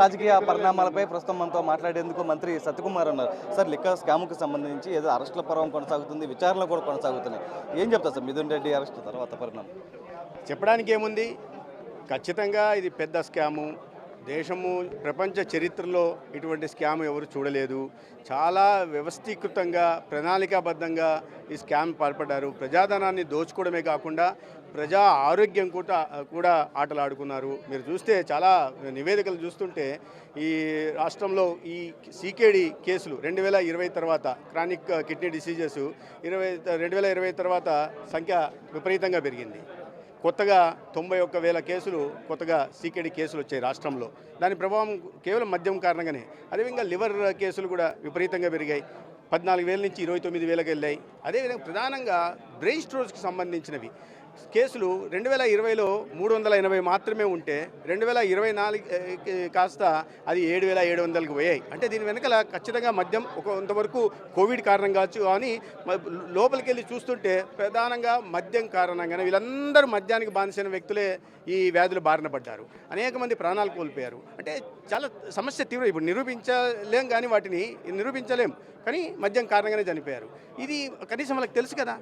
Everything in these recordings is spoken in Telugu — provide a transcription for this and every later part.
రాజకీయ పరిణామాలపై ప్రస్తుతం మనతో మాట్లాడేందుకు మంత్రి సత్యకుమార్ ఉన్నారు. సార్, లిక్కర్ స్కామ్కు సంబంధించి ఏదో అరెస్టుల పర్వం కొనసాగుతుంది, విచారణలు కూడా కొనసాగుతున్నాయి. ఏం చెప్తారు సార్ మిథున్ రెడ్డి అరెస్ట్ తర్వాత పరిణామం? చెప్పడానికి ఏముంది, ఖచ్చితంగా ఇది పెద్ద స్కాము. దేశము ప్రపంచ చరిత్రలో ఇటువంటి స్కామ్ ఎవరు చూడలేదు. చాలా వ్యవస్థీకృతంగా ప్రణాళికాబద్ధంగా ఈ స్కామ్ పాల్పడ్డారు. ప్రజాధనాన్ని దోచుకోవడమే కాకుండా ప్రజా ఆరోగ్యం కూడా ఆటలాడుకున్నారు. మీరు చూస్తే చాలా నివేదికలు చూస్తుంటే ఈ రాష్ట్రంలో ఈ సీకేడి కేసులు 2020 తర్వాత క్రానిక్ కిడ్నీ డిసీజెస్ 2020 తర్వాత సంఖ్య విపరీతంగా పెరిగింది. కొత్తగా 91,000 కేసులు కొత్తగా సీకేడి కేసులు వచ్చాయి రాష్ట్రంలో. దాని ప్రభావం కేవలం మద్యం కారణంగానే. అదేవిధంగా లివర్ కేసులు కూడా విపరీతంగా పెరిగాయి. 14,000 నుంచి 29,000కి వెళ్ళాయి. అదేవిధంగా ప్రధానంగా బ్రెయిన్ స్ట్రోక్కి సంబంధించినవి కేసులు 2020లో 380 మాత్రమే ఉంటే 2024 కాస్త అది 7,700కి పోయాయి. అంటే దీని వెనకాల ఖచ్చితంగా మద్యం కొంతవరకు కోవిడ్ కారణం కావచ్చు, కానీ లోపలికి వెళ్ళి చూస్తుంటే ప్రధానంగా మద్యం కారణంగానే వీళ్ళందరూ మద్యానికి బానిసైన వ్యక్తులే ఈ వ్యాధులు బారిన పడ్డారు. అనేక మంది ప్రాణాలు కోల్పోయారు. అంటే చాలా సమస్య తీవ్రం. ఇప్పుడు నిరూపించలేం, కానీ వాటిని నిరూపించలేం, కానీ మద్యం కారణంగానే చనిపోయారు. ఇది కనీసం వాళ్ళకి తెలుసు కదా.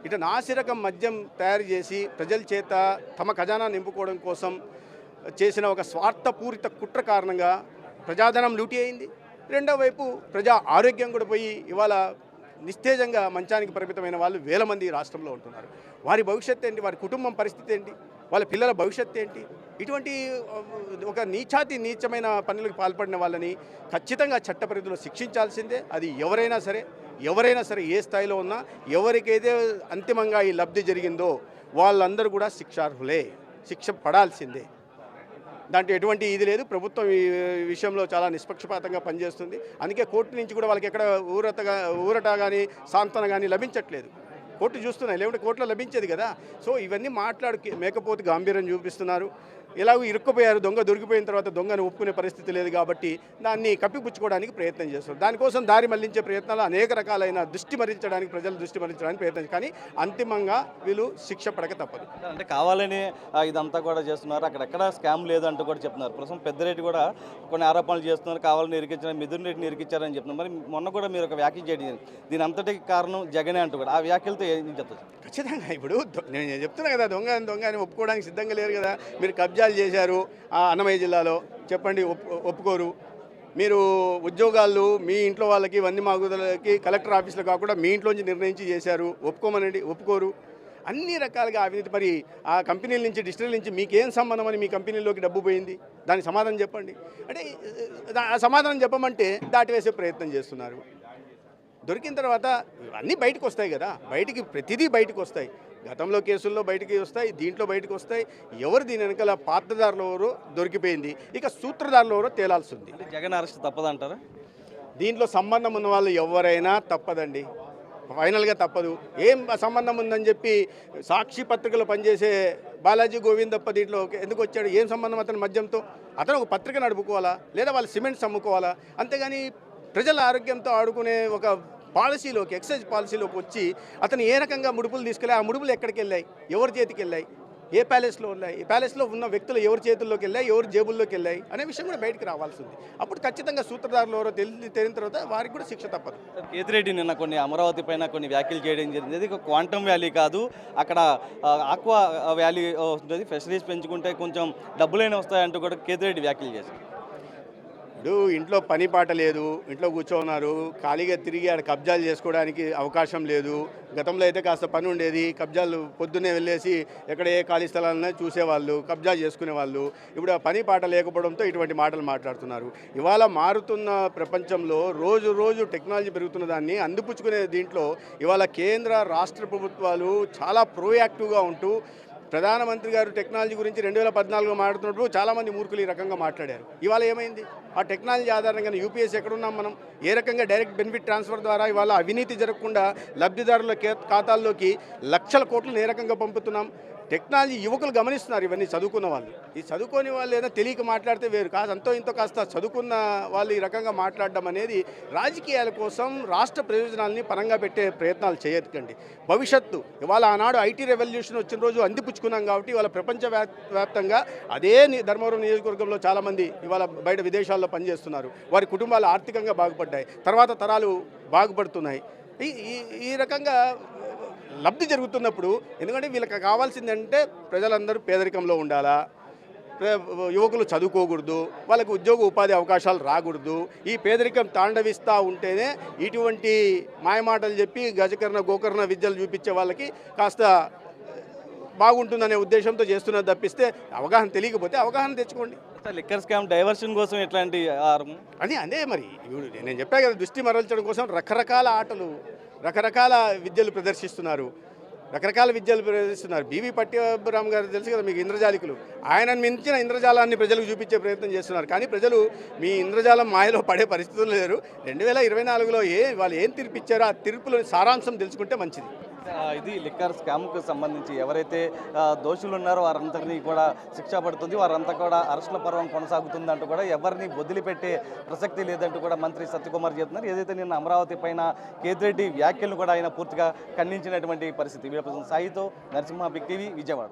ఇటు నాసిరకం మద్యం తయారు చేసి ప్రజల చేత తమ ఖజానా నింపుకోవడం కోసం చేసిన ఒక స్వార్థపూరిత కుట్ర కారణంగా ప్రజాధనం లూటీ అయింది. రెండో వైపు ప్రజా ఆరోగ్యం కూడా పోయి ఇవాళ నిస్తేజంగా మంచానికి పరిమితమైన వాళ్ళు వేల మంది రాష్ట్రంలో ఉంటున్నారు. వారి భవిష్యత్తు ఏంటి, వారి కుటుంబం పరిస్థితి ఏంటి, వాళ్ళ పిల్లల భవిష్యత్తు ఏంటి? ఇటువంటి ఒక నీచమైన పనులకు పాల్పడిన వాళ్ళని ఖచ్చితంగా చట్ట పరిధిలో శిక్షించాల్సిందే. అది ఎవరైనా సరే ఏ స్థాయిలో ఉన్నా, ఎవరికైతే అంతిమంగా ఈ లబ్ధి జరిగిందో వాళ్ళందరూ కూడా శిక్షార్హులే, శిక్ష పడాల్సిందే. దాంట్లో ఎటువంటి ఇది లేదు. ప్రభుత్వం ఈ విషయంలో చాలా నిష్పక్షపాతంగా పనిచేస్తుంది. అందుకే కోర్టు నుంచి కూడా వాళ్ళకి ఎక్కడ ఊరట కానీ సాంత్వన కానీ లభించట్లేదు. కోర్టు చూస్తున్నాయి, లేకుంటే కోర్టులో లభించేది కదా. సో ఇవన్నీ మేకపోతే గాంభీర్యం చూపిస్తున్నారు. ఎలాగో ఇరుక్కుపోయారు, దొంగ దొరికిపోయిన తర్వాత దొంగను ఒప్పుకునే పరిస్థితి లేదు కాబట్టి దాన్ని కప్పిపుచ్చుకోవడానికి ప్రయత్నం చేస్తారు. దానికోసం దారి మళ్లించే ప్రయత్నాలు అనేక రకాలైన ప్రజల దృష్టి మళ్లించడానికి ప్రయత్నం, కానీ అంతిమంగా వీళ్ళు శిక్ష పడక తప్పదు. అంటే కావాలని ఇదంతా కూడా చేస్తున్నారు, అక్కడెక్కడ స్కామ్ లేదు అంటూ కూడా చెప్తున్నారు. ప్రస్తుతం పెద్దిరెడ్డి కూడా కొన్ని ఆరోపణలు చేస్తున్నారు, కావాలని ఇరికించారు, మిథున్ రెడ్డిని ఇరికించారని చెప్తున్నారు. మరి మొన్న కూడా మీరు ఒక వ్యాఖ్య చేయడం, దీని అంతటికి కారణం జగనే అంటూ కూడా ఆ వ్యాఖ్యలతో ఏం చెప్తారు? ఖచ్చితంగా ఇప్పుడు నేను చెప్తున్నా కదా, దొంగ అని ఒప్పుకోవడానికి సిద్ధంగా లేరు కదా. మీరు కబ్జాలు చేశారు అన్నమయ్య జిల్లాలో, చెప్పండి, ఒప్పుకోరు. మీరు ఉద్యోగాలు మీ ఇంట్లో వాళ్ళకి వన్ని మాగుదలకి కలెక్టర్ ఆఫీసులో కాకుండా మీ ఇంట్లోంచి నిర్ణయించి చేశారు, ఒప్పుకోమనండి, ఒప్పుకోరు. అన్ని రకాలుగా అవినీతి. మరి ఆ కంపెనీల నుంచి డిజిటల్ నుంచి మీకేం సంబంధం అని మీ కంపెనీలోకి డబ్బు పోయింది, దానికి సమాధానం చెప్పండి. అంటే ఆ సమాధానం చెప్పమంటే దాటివేసే ప్రయత్నం చేస్తున్నారు. దొరికిన తర్వాత అన్నీ బయటకు వస్తాయి కదా, ప్రతిదీ బయటకు వస్తాయి. గతంలో కేసుల్లో బయటికి వస్తాయి, దీంట్లో బయటకు వస్తాయి. ఎవరు దీని వెనకాల పాత్రదారులు ఎవరో దొరికిపోయింది, ఇక సూత్రధారులు ఎవరో తేలాల్సి ఉంది. జగన్ అరెస్ట్ తప్పదంటారా? దీంట్లో సంబంధం ఉన్న వాళ్ళు ఎవరైనా తప్పదండి, ఫైనల్గా తప్పదు. ఏం సంబంధం ఉందని చెప్పి సాక్షి పత్రికలో పనిచేసే బాలాజీ గోవిందప్ప దీంట్లో ఎందుకు వచ్చాడు? ఏం సంబంధం అతను మద్యంతో? అతను ఒక పత్రిక నడుపుకోవాలా, లేదా వాళ్ళు సిమెంట్స్ అమ్ముకోవాలా? అంతేగాని ప్రజల ఆరోగ్యంతో ఆడుకునే ఒక పాలసీలోకి, ఎక్సైజ్ పాలసీలోకి వచ్చి అతను ఏ రకంగా ముడుపులు తీసుకెళ్ళాయి, ఆ ముడుపులు ఎక్కడికి వెళ్ళాయి, ఎవరి చేతికి వెళ్ళాయి, ఏ ప్యాలెస్లో ఉన్నాయి, ఈ ప్యాలెస్లో ఉన్న వ్యక్తులు ఎవరి చేతుల్లోకి వెళ్ళాయి, ఎవరి జేబుల్లోకి వెళ్ళాయి అనే విషయం కూడా బయటకు రావాల్సి ఉంది. అప్పుడు ఖచ్చితంగా సూత్రధారులు ఎవరో తెలిసిన తర్వాత వారికి కూడా శిక్ష తప్పదు. కేతిరెడ్డి నిన్న కొన్ని అమరావతి పైన కొన్ని వ్యాఖ్యలు చేయడం జరిగింది. అది క్వాంటమ్ వ్యాలీ కాదు, అక్కడ ఆక్వా వ్యాలీ ఉంటుంది, ఫెసిలిటీస్ పెంచుకుంటే కొంచెం డబ్బులైనా వస్తాయంటూ కూడా కేతిరెడ్డి వ్యాఖ్యలు చేశారు. ఇప్పుడు ఇంట్లో పని పాట లేదు, ఇంట్లో కూర్చోన్నారు, ఖాళీగా తిరిగి ఆడ కబ్జాలు చేసుకోవడానికి అవకాశం లేదు. గతంలో అయితే కాస్త పని ఉండేది, కబ్జాలు పొద్దున్నే వెళ్ళేసి ఎక్కడ ఏ ఖాళీ స్థలాలనే చూసేవాళ్ళు, కబ్జా చేసుకునేవాళ్ళు. ఇప్పుడు ఆ పని పాట లేకపోవడంతో ఇటువంటి మాటలు మాట్లాడుతున్నారు. ఇవాళ మారుతున్న ప్రపంచంలో రోజు టెక్నాలజీ పెరుగుతున్న దాన్ని అందిపుచ్చుకునే దీంట్లో ఇవాళ కేంద్ర రాష్ట్ర ప్రభుత్వాలు చాలా ప్రోయాక్టివ్గా ఉంటూ, ప్రధానమంత్రి గారు టెక్నాలజీ గురించి 2014లో మాట్లాడుతున్నప్పుడు చాలామంది మూర్ఖులు ఈ రకంగా మాట్లాడారు. ఇవాళ ఏమైంది? ఆ టెక్నాలజీ ఆధారంగా యూపీఎస్ ఎక్కడున్నాం మనం? ఏ రకంగా డైరెక్ట్ బెనిఫిట్ ట్రాన్స్ఫర్ ద్వారా ఇవాళ అవినీతి జరగకుండా లబ్ధిదారుల ఖాతాల్లోకి లక్షల కోట్లను ఏ రకంగా పంపుతున్నాం? టెక్నాలజీ యువకులు గమనిస్తున్నారు ఇవన్నీ చదువుకున్న వాళ్ళు. ఈ చదువుకోని వాళ్ళు ఏదైనా తెలియక మాట్లాడితే వేరు కాదు, అంతో ఇంతో కాస్త చదువుకున్న వాళ్ళు ఈ రకంగా మాట్లాడడం అనేది రాజకీయాల కోసం రాష్ట్ర ప్రయోజనాలని పరంగా పెట్టే ప్రయత్నాలు చేయకండి. భవిష్యత్తు ఇవాళ ఆనాడు ఐటీ రెవల్యూషన్ వచ్చిన రోజు అందిపుచ్చుకున్నాం కాబట్టి ఇవాళ ప్రపంచ వ్యాప్తంగా అదే ధర్మవరం నియోజకవర్గంలో చాలామంది ఇవాళ బయట విదేశాల్లో పనిచేస్తున్నారు. వారి కుటుంబాలు ఆర్థికంగా బాగుపడ్డాయి, తర్వాత తరాలు బాగుపడుతున్నాయి. ఈ రకంగా లబ్ధి జరుగుతున్నప్పుడు, ఎందుకంటే వీళ్ళకి కావాల్సిందంటే ప్రజలందరూ పేదరికంలో ఉండాలా, యువకులు చదువుకోకూడదు, వాళ్ళకు ఉద్యోగ ఉపాధి అవకాశాలు రాకూడదు. ఈ పేదరికం తాండవిస్తూ ఉంటేనే ఇటువంటి మాయమాటలు చెప్పి గజకర్ణ గోకర్ణ విద్యలు చూపించే వాళ్ళకి కాస్త బాగుంటుందనే ఉద్దేశంతో చేస్తున్నది తప్పిస్తే అవగాహన తెలియకపోతే అవగాహన తెచ్చుకోండి. లిక్కర్ స్కామ్ డైవర్షన్ కోసం ఎట్లాంటి అదే మరి ఇప్పుడు నేను చెప్పా కదా, దృష్టి మరల్చడం కోసం రకరకాల ఆటలు, రకరకాల విద్యలు ప్రదర్శిస్తున్నారు. బీవీ పట్టాభిరామ్ గారు తెలుసు కదా మీకు, ఇంద్రజాలికులు. ఆయనను మించిన ఇంద్రజాలాన్ని ప్రజలకు చూపించే ప్రయత్నం చేస్తున్నారు. కానీ ప్రజలు మీ ఇంద్రజాలం మాయలో పడే పరిస్థితులు లేరు. 2024లో వాళ్ళు ఏం తీర్పు ఇచ్చారో ఆ తీర్పులో సారాంశం తెలుసుకుంటే మంచిది. ఇది లిక్కర్ స్కామ్కు సంబంధించి ఎవరైతే దోషులు ఉన్నారో వారందరినీ కూడా శిక్ష పడుతుంది, వారంతా కూడా అరెస్టుల పర్వం కొనసాగుతుందంటూ కూడా ఎవరిని వదిలిపెట్టే ప్రసక్తి లేదంటూ కూడా మంత్రి సత్యకుమార్ చెప్తున్నారు. ఏదైతే నిన్న అమరావతి పైన కేతిరెడ్డి వ్యాఖ్యలను కూడా ఆయన పూర్తిగా ఖండించినటువంటి పరిస్థితి. సాయితో నరసింహ బిగ్ టీవీ, విజయవాడ.